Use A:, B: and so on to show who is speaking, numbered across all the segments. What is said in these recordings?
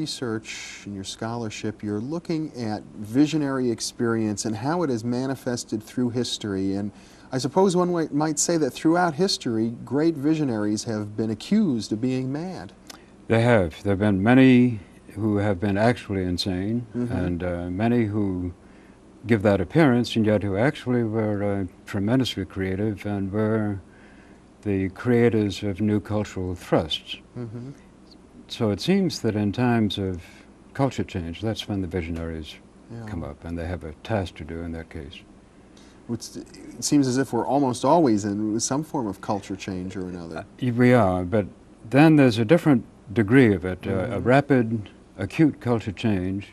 A: research and your scholarship, you're looking at visionary experience and how it is manifested through history. And I suppose one might say that throughout history, great visionaries have been accused of being mad.
B: They have. There have been many who have been actually insane, and many who give that appearance, and yet who actually were tremendously creative and were the creators of new cultural thrusts. So it seems that in times of culture change, that's when the visionaries come up, and they have a task to do in that case.
A: It seems as if we're almost always in some form of culture change or another.
B: We are, but then there's a different degree of it. A rapid, acute culture change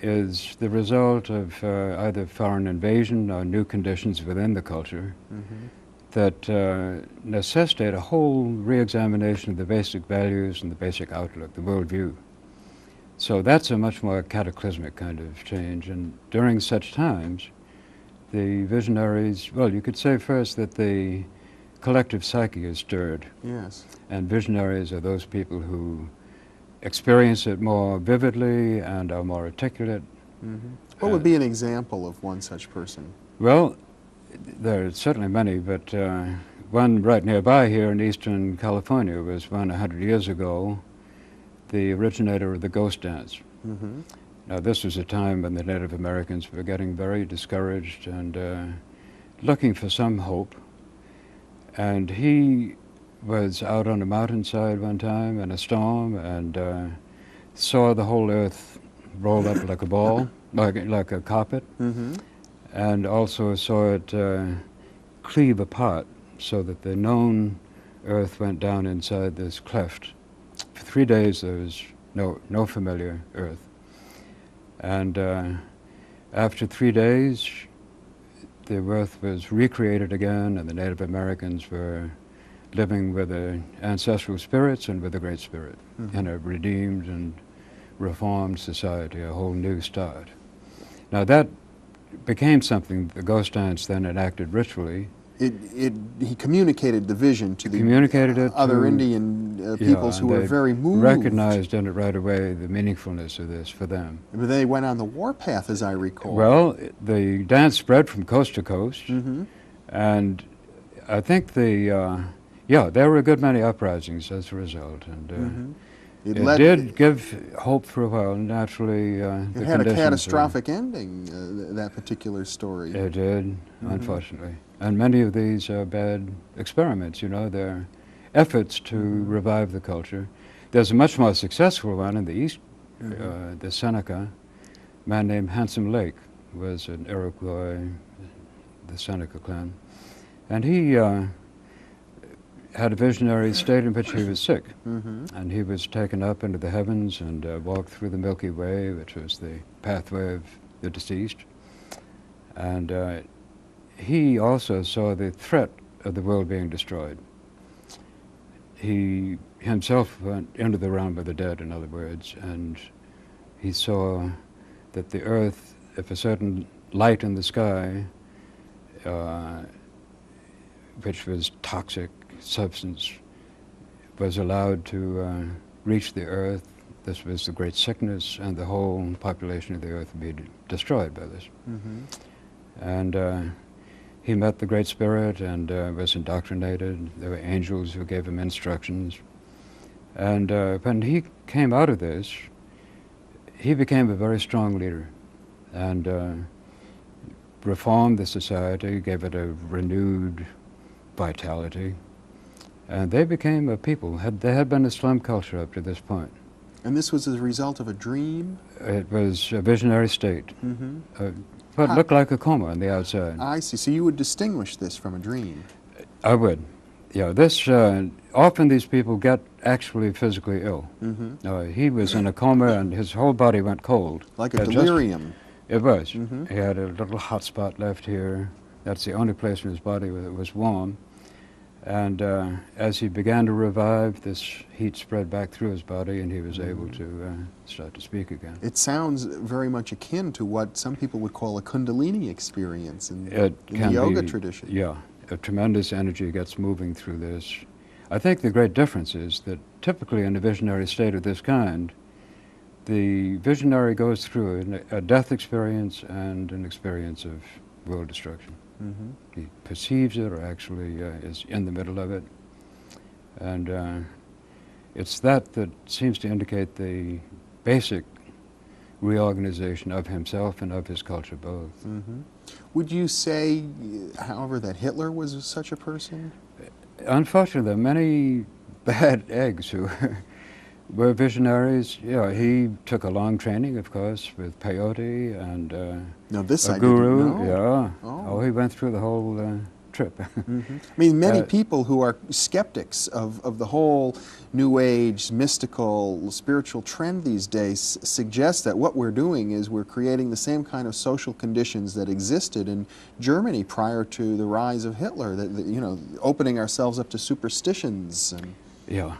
B: is the result of either foreign invasion or new conditions within the culture that necessitate a whole re-examination of the basic values and the basic outlook, the worldview. So that's a much more cataclysmic kind of change, and during such times, the visionaries, well, you could say first that the collective psyche is stirred.
A: Yes.
B: And visionaries are those people who experience it more vividly and are more articulate.
A: What would be an example of one such person?
B: Well, there are certainly many, but one right nearby here in eastern California was one 100 years ago, the originator of the ghost dance. Now, this was a time when the Native Americans were getting very discouraged and looking for some hope. And he was out on a mountainside one time in a storm and saw the whole earth roll up like a ball, like a carpet, and also saw it cleave apart so that the known earth went down inside this cleft. For 3 days there was no familiar earth. And after 3 days, the earth was recreated again, and the Native Americans were living with the ancestral spirits and with the Great Spirit in a redeemed and reformed society, a whole new start. Now that became something the ghost dance then enacted ritually.
A: He communicated the vision to the other Indian peoples who were very moved.
B: Recognized in it right away the meaningfulness of this for them.
A: But they went on the warpath, as I recall.
B: Well, the dance spread from coast to coast, and I think there were a good many uprisings as a result, and it did give hope for a while. Naturally,
A: it had a catastrophic ending. That particular story.
B: It did, unfortunately. And many of these are bad experiments, you know, they're efforts to revive the culture. There's a much more successful one in the East, the Seneca. A man named Handsome Lake was an Iroquois, the Seneca clan. And he had a visionary state in which he was sick. And he was taken up into the heavens and walked through the Milky Way, which was the pathway of the deceased. And he also saw the threat of the world being destroyed. He himself went into the realm of the dead, in other words, and he saw that the earth, if a certain light in the sky, which was toxic substance, was allowed to reach the earth, this was the great sickness, and the whole population of the earth would be destroyed by this. And he met the Great Spirit and was indoctrinated. There were angels who gave him instructions. And when he came out of this, he became a very strong leader and reformed the society, gave it a renewed vitality. And they became a people. They had been a slum culture up to this point.
A: And this was as a result of a dream?
B: It was a visionary state. But looked like a coma on the outside.
A: I see. So you would distinguish this from a dream?
B: I would. Yeah, this, often these people get actually physically ill. He was in a coma and his whole body went cold.
A: Like a delirium?
B: It was. He had a little hot spot left here. That's the only place in his body where it was warm. And as he began to revive, this heat spread back through his body and he was able to start to speak again.
A: It sounds very much akin to what some people would call a Kundalini experience in the yoga tradition.
B: Yeah, a tremendous energy gets moving through this. I think the great difference is that typically in a visionary state of this kind, the visionary goes through a death experience and an experience of world destruction.
A: Mm-hmm.
B: He perceives it, or actually is in the middle of it. And it's that seems to indicate the basic reorganization of himself and of his culture both.
A: Mm-hmm. Would you say, however, that Hitler was such a person?
B: Unfortunately, there are many bad eggs who were visionaries. Yeah, he took a long training, of course, with peyote and
A: No, this
B: a
A: I
B: guru.
A: didn't know.
B: Yeah.
A: Oh.
B: He went through the whole trip.
A: Mm-hmm. I mean, many people who are skeptics of the whole New Age, mystical, spiritual trend these days suggest that what we're doing is we're creating the same kind of social conditions that existed in Germany prior to the rise of Hitler, that you know, opening ourselves up to superstitions. And
B: Yeah.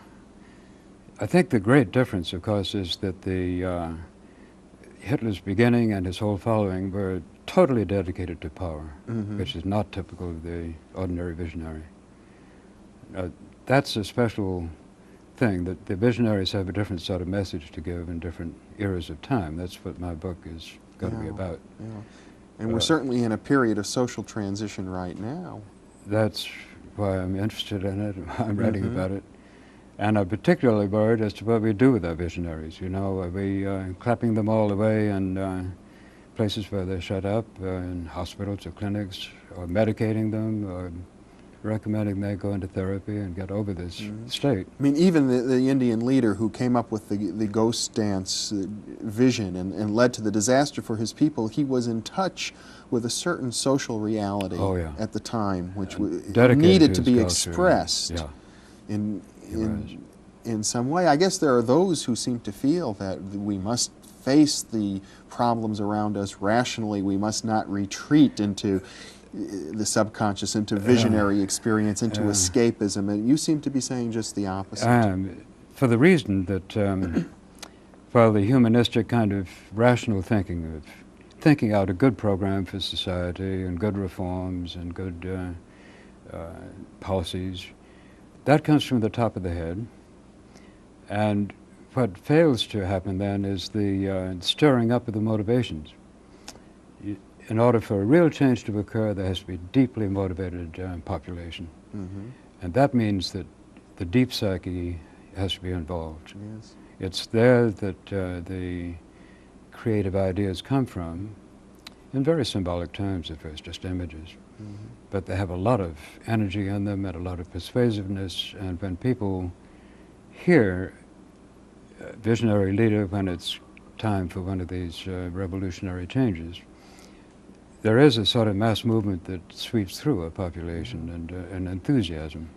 B: I think the great difference, of course, is that the Hitler's beginning and his whole following were totally dedicated to power,
A: mm-hmm.
B: which is not typical of the ordinary visionary. That's a special thing, that the visionaries have a different sort of message to give in different eras of time. That's what my book is going to be about.
A: Yeah. And we're certainly in a period of social transition right now.
B: That's why I'm interested in it, I'm writing
A: mm-hmm.
B: about it. And I'm particularly worried as to what we do with our visionaries. You know, are we clapping them all away in places where they're shut up, in hospitals or clinics, or medicating them, or recommending they go into therapy and get over this
A: mm-hmm.
B: state?
A: I mean, even the Indian leader who came up with the ghost dance vision and led to the disaster for his people, he was in touch with a certain social reality at the time, which needed to be
B: culture.
A: Expressed in some way. I guess there are those who seem to feel that we must face the problems around us rationally. We must not retreat into the subconscious, into visionary experience, into escapism. And you seem to be saying just the opposite.
B: For the reason that while the humanistic kind of rational thinking of thinking out a good program for society and good reforms and good policies, that comes from the top of the head. And what fails to happen then is the stirring up of the motivations. In order for a real change to occur, there has to be a deeply motivated population.
A: Mm-hmm.
B: And that means that the deep psyche has to be involved.
A: Yes.
B: It's there that the creative ideas come from, in very symbolic terms at first, just images.
A: Mm-hmm.
B: But they have a lot of energy in them and a lot of persuasiveness, and when people hear a visionary leader when it's time for one of these revolutionary changes, there is a sort of mass movement that sweeps through a population and an enthusiasm.